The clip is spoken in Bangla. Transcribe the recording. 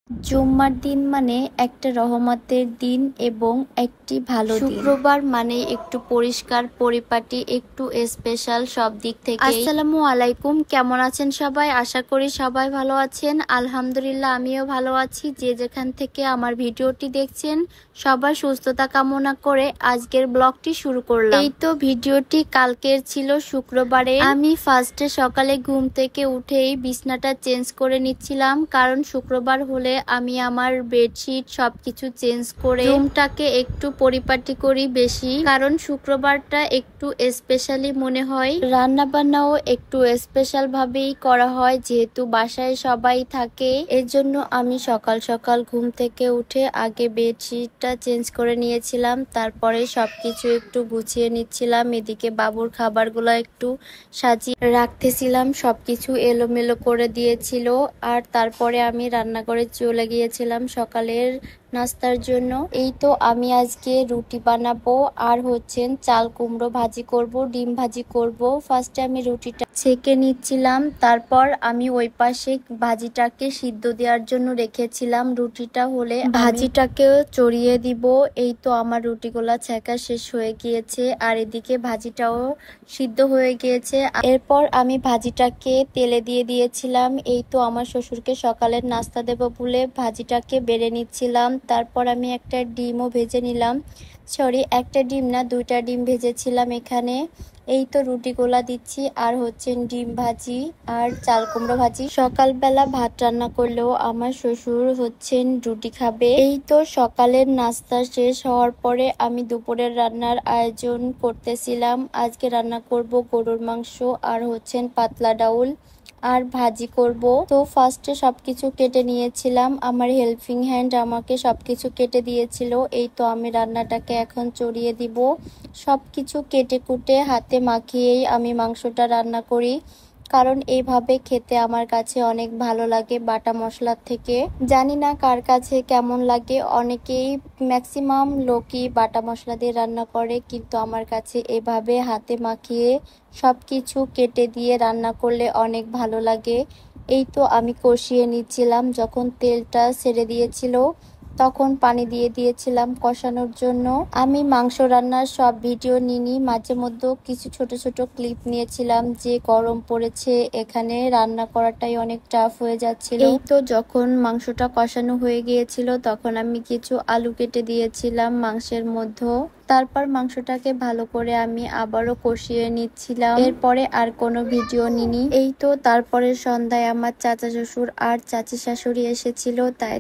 জুম্মার দিন মানে একটা রহমতের দিন এবং একটি ভালো দিন। শুক্রবার মানে একটু পরিষ্কার পরিপাটি, একটু স্পেশাল সব দিক থেকে। আসসালামু আলাইকুম, কেমন আছেন সবাই? আশা করি সবাই ভালো আছেন। আলহামদুলিল্লাহ আমিও ভালো আছি। যে যেখান থেকে আমার ভিডিওটি দেখছেন সবার সুস্থতা কামনা করে আজকের ব্লগটি শুরু করলাম। এই তো ভিডিওটি কালকের ছিল, শুক্রবারে। আমি ফার্স্টে সকালে ঘুম থেকে উঠেই বিছনাটা চেঞ্জ করে নিচ্ছিলাম, কারণ শুক্রবার হলে আমি আমার বেডশিট সবকিছু চেঞ্জ করে রুমটাকে একটু পরিপাটি করি বেশি, কারণ শুক্রবারটা একটু স্পেশালি মনে হয়। রান্না বান্নাও একটু স্পেশাল ভাবেই করা হয়, যেহেতু বাসায় সবাই থাকে। এর জন্য আমি সকাল সকাল ঘুম থেকে উঠে আগে বেডশিটটা চেঞ্জ করে নিয়েছিলাম, তারপরে সবকিছু একটু গুছিয়ে নিচ্ছিলাম। এদিকে বাবুর খাবারগুলো একটু সাজিয়ে রাখতেছিলাম, সবকিছু এলোমেলো করে দিয়েছিল। আর তারপরে আমি রান্নাঘরে চলে গিয়েছিলাম সকালের নাস্তার জন্য। এই তো আমি আজকে রুটি বানাবো আর চাল কুমড়ো ভাজি করব, ডিম ভাজি করব। ফার্স্টে আমি রুটিটা ছেঁকে নিচ্ছিলাম, তারপর আমি ওই পাশে ভাজিটাকে সিদ্ধ দেওয়ার জন্য রেখেছিলাম। রুটিটা হলে ভাজিটাকেও চড়িয়ে দিব। এই তো আমার রুটিগুলা ছেঁকা শেষ হয়ে গিয়েছে আর এদিকে ভাজিটাও সিদ্ধ হয়ে গিয়েছে। এরপর আমি ভাজিটাকে তেলে দিয়ে দিয়েছিলাম। এই তো আমার শ্বশুরকে সকালের নাস্তা দেব বলে ভাজিটাকে বেড়ে নিচ্ছিলাম। তারপর আমি একটা ডিমও ভেজে নিলাম, সরি একটা ডিম না, দুইটা ডিম ভেজেছিলাম এখানে। এই তো রুটিগুলা দিচ্ছি আর ডিম ভাজি আর চাল কুমড়ো ভাজি। সকালবেলা ভাত রান্না করলেও আমার শ্বশুর রুটি খাবে। এই তো সকালের নাস্তা শেষ হওয়ার পরে আমি দুপুরের রান্নার আয়োজন করতেছিলাম। আজকে রান্না করব গরুর মাংস আর পাতলা ডাউল আর ভাজি করব। তো ফার্স্টে সবকিছু কেটে নিয়েছিলাম, আমার হেল্পিং হ্যান্ড আমাকে সবকিছু কেটে দিয়েছিল। এই তো আমি রান্নাটাকে এখন চড়িয়ে দিব। সবকিছু কেটে কুটে হাতে মাখিয়েই আমি মাংসটা রান্না করি, কারণ এইভাবে খেতে আমার কাছে অনেক ভালো লাগে বাটা মশলার থেকে। জানি না কার কাছে কেমন লাগে, অনেকেই ম্যাক্সিমাম লোকই বাটা মশলা দিয়ে রান্না করে, কিন্তু আমার কাছে এভাবে হাতে মাখিয়ে সবকিছু কেটে দিয়ে রান্না করলে অনেক ভালো লাগে। এই তো আমি কষিয়ে নিচ্ছিলাম, যখন তেলটা ছেড়ে দিয়েছিল তখন পানি দিয়ে দিয়েছিলাম কষানোর জন্য। আমি মাংস রান্নার সব ভিডিও নিইনি, মাঝে মধ্যে কিছু ছোট ছোট ক্লিপ নিয়েছিলাম। যে গরম পড়েছে এখানে রান্না করাটাই অনেক টাফ হয়ে যাচ্ছিল। এই তো যখন মাংসটা কষানো হয়ে গিয়েছিল তখন আমি কিছু আলু কেটে দিয়েছিলাম মাংসের মধ্যে। তারপর মাংসটাকে ভালো করে আমি আবারও কষিয়ে নিচ্ছিলাম। এরপরে আর কোনো ভিডিও নিনি। এই তো তারপরে সন্ধ্যায় আমার চাচা শ্বশুর আর চাচি শাশুড়ি এসেছিল, তাই